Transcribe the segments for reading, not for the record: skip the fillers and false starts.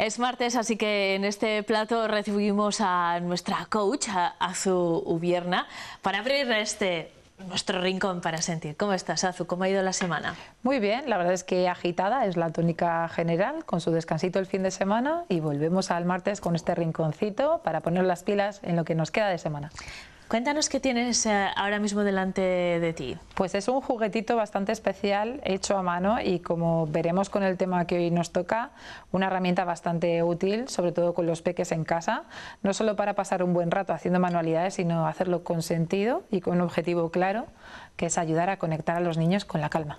Es martes, así que en este plato recibimos a nuestra coach, a Azu Ubierna, para abrir nuestro rincón para sentir. ¿Cómo estás, Azu? ¿Cómo ha ido la semana? Muy bien, la verdad es que agitada es la tónica general, con su descansito el fin de semana, y volvemos al martes con este rinconcito para poner las pilas en lo que nos queda de semana. Cuéntanos qué tienes ahora mismo delante de ti. Pues es un juguetito bastante especial, hecho a mano, y como veremos con el tema que hoy nos toca, una herramienta bastante útil, sobre todo con los peques en casa, no solo para pasar un buen rato haciendo manualidades, sino hacerlo con sentido y con un objetivo claro, que es ayudar a conectar a los niños con la calma.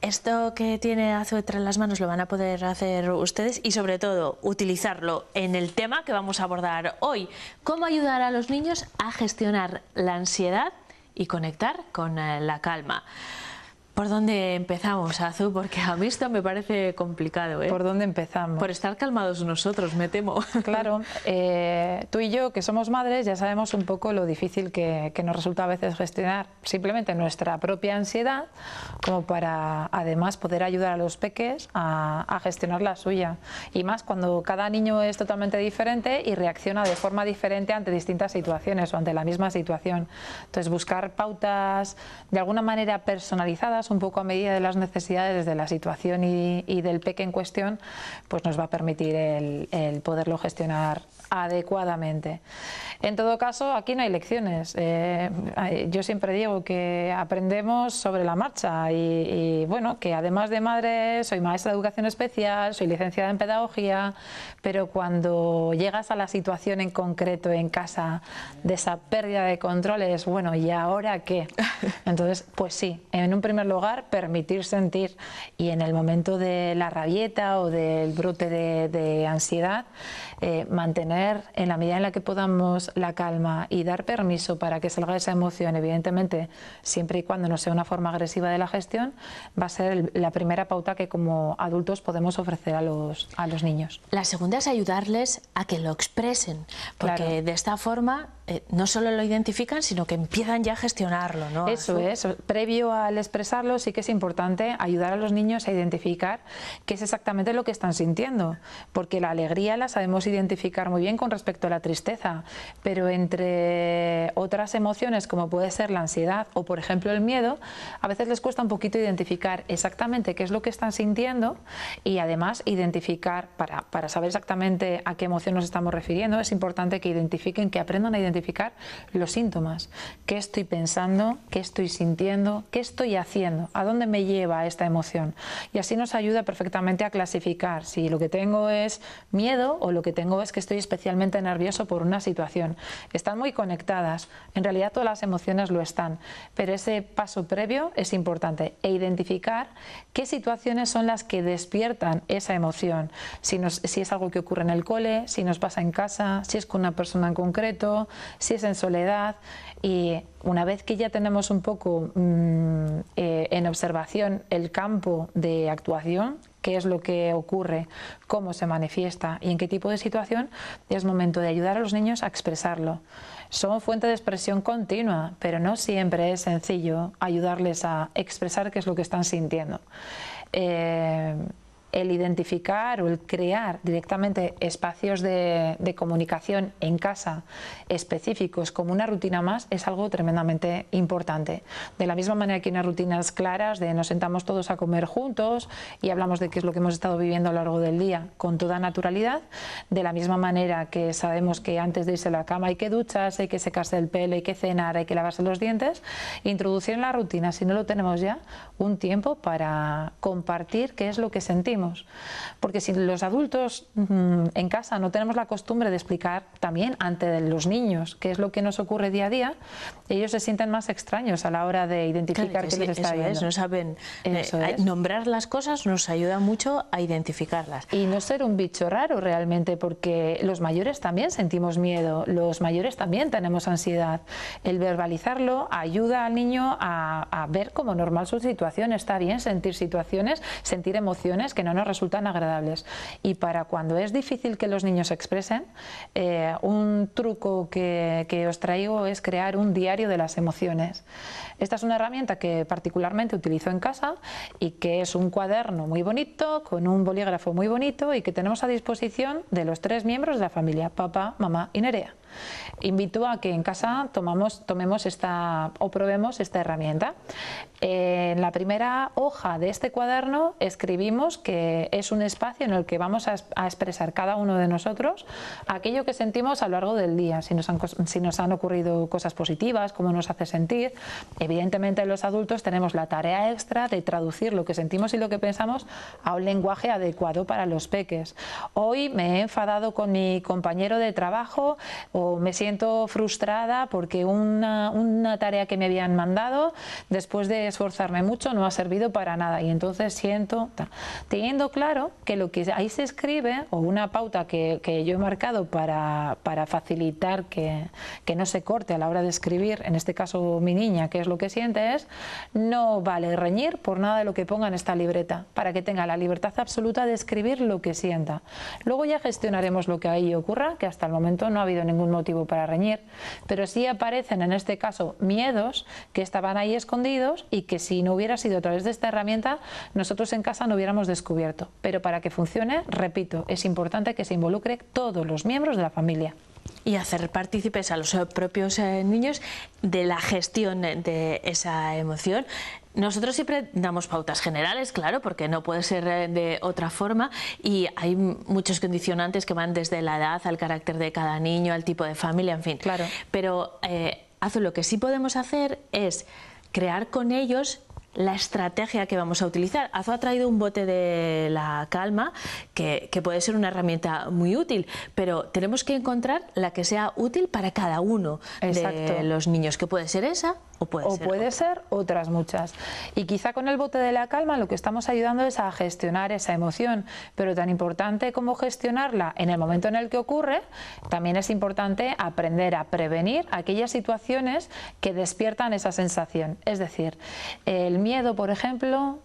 Esto que tiene Azu entre las manos lo van a poder hacer ustedes y sobre todo utilizarlo en el tema que vamos a abordar hoy. ¿Cómo ayudar a los niños a gestionar la ansiedad y conectar con la calma? ¿Por dónde empezamos, Azu? Porque a mí esto me parece complicado, ¿eh? ¿Por dónde empezamos? Por estar calmados nosotros, me temo. Claro, tú y yo, que somos madres, ya sabemos un poco lo difícil que nos resulta a veces gestionar simplemente nuestra propia ansiedad, como para además poder ayudar a los peques a gestionar la suya. Y más cuando cada niño es totalmente diferente y reacciona de forma diferente ante distintas situaciones o ante la misma situación. Entonces, buscar pautas de alguna manera personalizadas, un poco a medida de las necesidades de la situación y del peque en cuestión, pues nos va a permitir el poderlo gestionar adecuadamente. En todo caso, aquí no hay lecciones. Yo siempre digo que aprendemos sobre la marcha y bueno, que además de madre soy maestra de educación especial, soy licenciada en pedagogía, pero cuando llegas a la situación en concreto en casa de esa pérdida de controles, bueno, ¿y ahora qué? Entonces, pues sí, en un primer lugar, permitir sentir, y en el momento de la rabieta o del brote de ansiedad, mantener en la medida en la que podamos la calma y dar permiso para que salga esa emoción, evidentemente siempre y cuando no sea una forma agresiva de la gestión, va a ser la primera pauta que como adultos podemos ofrecer a los niños. La segunda es ayudarles a que lo expresen, porque claro, de esta forma no solo lo identifican, sino que empiezan ya a gestionarlo, ¿no? Eso es, previo al expresarlo sí que es importante ayudar a los niños a identificar qué es exactamente lo que están sintiendo, porque la alegría la sabemos identificar muy bien con respecto a la tristeza, pero entre otras emociones como puede ser la ansiedad o por ejemplo el miedo, a veces les cuesta un poquito identificar exactamente qué es lo que están sintiendo, y además identificar, para saber exactamente a qué emoción nos estamos refiriendo, es importante que identifiquen, que aprendan a identificar los síntomas. ¿Qué estoy pensando? ¿Qué estoy sintiendo? ¿Qué estoy haciendo? ¿A dónde me lleva esta emoción? Y así nos ayuda perfectamente a clasificar si lo que tengo es miedo o lo que tengo es que estoy especialmente nervioso por una situación. Están muy conectadas, en realidad todas las emociones lo están, pero ese paso previo es importante, e identificar qué situaciones son las que despiertan esa emoción, si es algo que ocurre en el cole, si nos pasa en casa, si es con una persona en concreto, si es en soledad. Y una vez que ya tenemos un poco en observación el campo de actuación, qué es lo que ocurre, cómo se manifiesta y en qué tipo de situación, es momento de ayudar a los niños a expresarlo. Son fuente de expresión continua, pero no siempre es sencillo ayudarles a expresar qué es lo que están sintiendo. El identificar o el crear directamente espacios de comunicación en casa específicos como una rutina más es algo tremendamente importante. De la misma manera que unas rutinas claras de nos sentamos todos a comer juntos y hablamos de qué es lo que hemos estado viviendo a lo largo del día con toda naturalidad, de la misma manera que sabemos que antes de irse a la cama hay que ducharse, hay que secarse el pelo, hay que cenar, hay que lavarse los dientes, introducir en la rutina, si no lo tenemos ya, un tiempo para compartir qué es lo que sentimos. Porque si los adultos en casa no tenemos la costumbre de explicar también ante los niños qué es lo que nos ocurre día a día, ellos se sienten más extraños a la hora de identificar qué les está viendo. No saben nombrar las cosas, nos ayuda mucho a identificarlas. Y no ser un bicho raro realmente, porque los mayores también sentimos miedo, los mayores también tenemos ansiedad. El verbalizarlo ayuda al niño a ver como normal su situación. Está bien sentir situaciones, sentir emociones que no no nos resultan agradables. Y para cuando es difícil que los niños se expresen, un truco que os traigo es crear un diario de las emociones. Esta es una herramienta que particularmente utilizo en casa y que es un cuaderno muy bonito, con un bolígrafo muy bonito y que tenemos a disposición de los 3 miembros de la familia, papá, mamá y Nerea. Invito a que en casa tomemos o probemos esta herramienta. En la primera hoja de este cuaderno escribimos que es un espacio en el que vamos a expresar cada uno de nosotros aquello que sentimos a lo largo del día, si nos han ocurrido cosas positivas, cómo nos hace sentir. Evidentemente los adultos tenemos la tarea extra de traducir lo que sentimos y lo que pensamos a un lenguaje adecuado para los peques. Hoy me he enfadado con mi compañero de trabajo o me siento frustrada porque una tarea que me habían mandado, después de esforzarme mucho, no ha servido para nada y entonces siento, teniendo claro que lo que ahí se escribe, o una pauta que yo he marcado para facilitar que no se corte a la hora de escribir, en este caso mi niña, que es lo que siente, es: no vale reñir por nada de lo que ponga en esta libreta, para que tenga la libertad absoluta de escribir lo que sienta. Luego ya gestionaremos lo que ahí ocurra, que hasta el momento no ha habido ningún motivo para reñir, pero sí aparecen en este caso miedos que estaban ahí escondidos y que si no hubiera sido a través de esta herramienta nosotros en casa no hubiéramos descubierto. Pero para que funcione, repito, es importante que se involucre todos los miembros de la familia. Y hacer partícipes a los propios niños de la gestión de esa emoción. Nosotros siempre damos pautas generales, claro, porque no puede ser de otra forma, y hay muchos condicionantes que van desde la edad al carácter de cada niño, al tipo de familia, en fin. Claro. Pero Azul, lo que sí podemos hacer es crear con ellos la estrategia que vamos a utilizar. Azu ha traído un bote de la calma que puede ser una herramienta muy útil, pero tenemos que encontrar la que sea útil para cada uno de los niños, que puede ser esa o puede ser otras muchas. Y quizá con el bote de la calma lo que estamos ayudando es a gestionar esa emoción, pero tan importante como gestionarla en el momento en el que ocurre, también es importante aprender a prevenir aquellas situaciones que despiertan esa sensación. Es decir, el miedo, por ejemplo,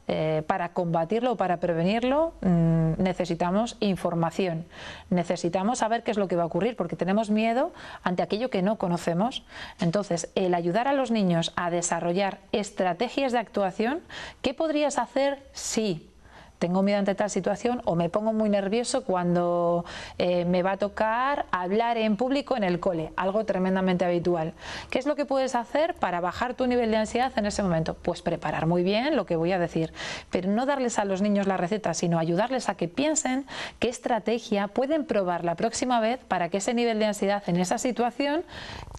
para combatirlo o para prevenirlo, necesitamos información, necesitamos saber qué es lo que va a ocurrir, porque tenemos miedo ante aquello que no conocemos. Entonces, el ayudar a los niños a desarrollar estrategias de actuación. ¿Qué podrías hacer si tengo miedo ante tal situación o me pongo muy nervioso cuando me va a tocar hablar en público en el cole? Algo tremendamente habitual. ¿Qué es lo que puedes hacer para bajar tu nivel de ansiedad en ese momento? Pues preparar muy bien lo que voy a decir, pero no darles a los niños la receta, sino ayudarles a que piensen qué estrategia pueden probar la próxima vez para que ese nivel de ansiedad en esa situación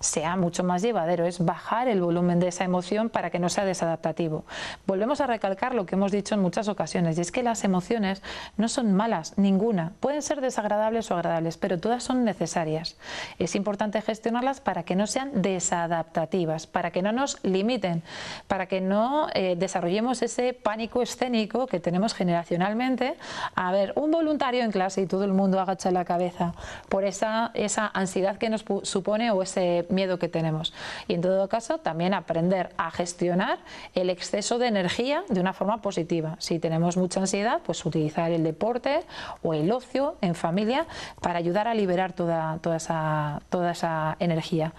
sea mucho más llevadero. Es bajar el volumen de esa emoción para que no sea desadaptativo. Volvemos a recalcar lo que hemos dicho en muchas ocasiones, y es que las emociones no son malas, ninguna. Pueden ser desagradables o agradables, pero todas son necesarias. Es importante gestionarlas para que no sean desadaptativas, para que no nos limiten, para que no desarrollemos ese pánico escénico que tenemos generacionalmente. A ver, un voluntario en clase y todo el mundo agacha la cabeza por esa ansiedad que nos supone o ese miedo que tenemos. Y en todo caso, también aprender a gestionar el exceso de energía de una forma positiva. Si tenemos mucha ansiedad, pues utilizar el deporte o el ocio en familia para ayudar a liberar toda esa energía.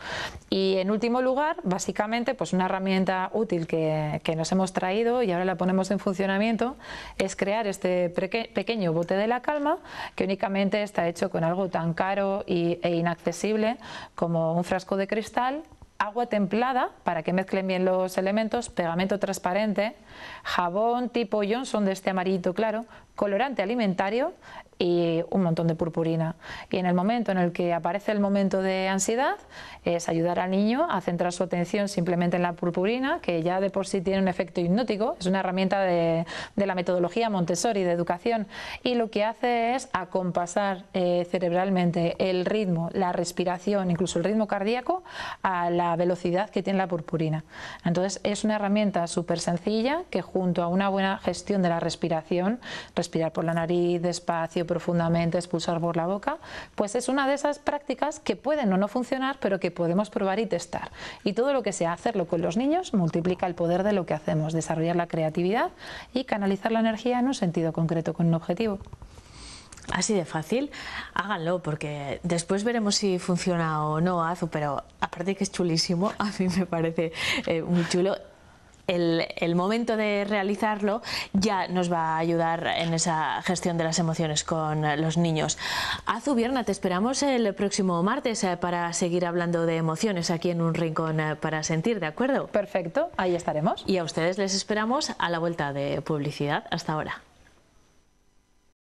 Y en último lugar, básicamente, pues una herramienta útil que nos hemos traído y ahora la ponemos en funcionamiento es crear este pequeño bote de la calma, que únicamente está hecho con algo tan caro e inaccesible como un frasco de cristal, agua templada para que mezclen bien los elementos, pegamento transparente, jabón tipo Johnson de este amarillito claro, colorante alimentario y un montón de purpurina. Y en el momento en el que aparece el momento de ansiedad, es ayudar al niño a centrar su atención simplemente en la purpurina, que ya de por sí tiene un efecto hipnótico, es una herramienta de la metodología Montessori de educación, y lo que hace es acompasar cerebralmente el ritmo, la respiración, incluso el ritmo cardíaco a la la velocidad que tiene la purpurina. Entonces es una herramienta súper sencilla que, junto a una buena gestión de la respiración, respirar por la nariz despacio, profundamente, expulsar por la boca, pues es una de esas prácticas que pueden o no funcionar, pero que podemos probar y testar. Y todo lo que sea hacerlo con los niños multiplica el poder de lo que hacemos, desarrollar la creatividad y canalizar la energía en un sentido concreto, con un objetivo. Así de fácil, háganlo, porque después veremos si funciona o no, Azu, pero aparte que es chulísimo, a mí me parece muy chulo. El momento de realizarlo ya nos va a ayudar en esa gestión de las emociones con los niños. Azu Vierna, te esperamos el próximo martes para seguir hablando de emociones aquí en Un Rincón para Sentir, ¿de acuerdo? Perfecto, ahí estaremos. Y a ustedes les esperamos a la vuelta de publicidad. Hasta ahora.